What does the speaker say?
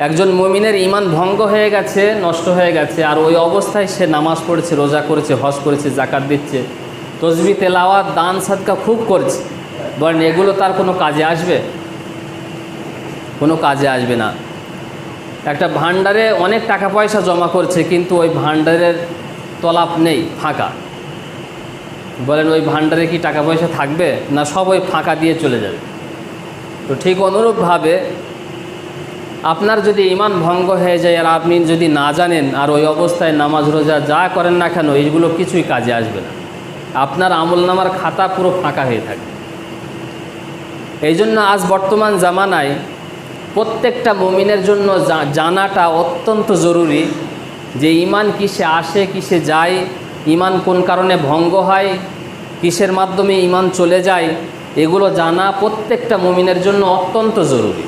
একজন মুমিনের ঈমান ভঙ্গ হয়ে গেছে, নষ্ট হয়ে গেছে, আর ওই অবস্থায় সে নামাজ পড়েছে, রোজা করেছে, হজ করেছে, জাকাত দিচ্ছে, তসবিহ তেলাওয়াত, দান সাদকা খুব করছে, বলেন এগুলো তার কোনো কাজে আসবে? কোনো কাজে আসবে না। একটা ভান্ডারে অনেক টাকা পয়সা জমা করছে, কিন্তু ওই ভান্ডারের তলাপ নেই, ফাঁকা, বলেন ওই ভান্ডারে কি টাকা পয়সা থাকবে? না, সব ওই ফাঁকা দিয়ে চলে যাবে। তো ঠিক অনুরূপভাবে আপনার যদি ঈমান ভঙ্গ হয়ে যায় আর আপনি যদি না জানেন, আর ওই অবস্থায় নামাজ রোজা যা করেন না কেন এইগুলো কিছুই কাজে আসবে না, আপনার আমলনামার খাতা পুরো ফাঁকা হয়ে থাকে। এই জন্য আজ বর্তমান জামানায় প্রত্যেকটা মুমিনের জন্য জানাটা অত্যন্ত জরুরি যে ঈমান কিসে আসে, কিসে যায়, ঈমান কোন কারণে ভঙ্গ হয়, কিসের মাধ্যমে ঈমান চলে যায়, এগুলো জানা প্রত্যেকটা মুমিনের জন্য অত্যন্ত জরুরি।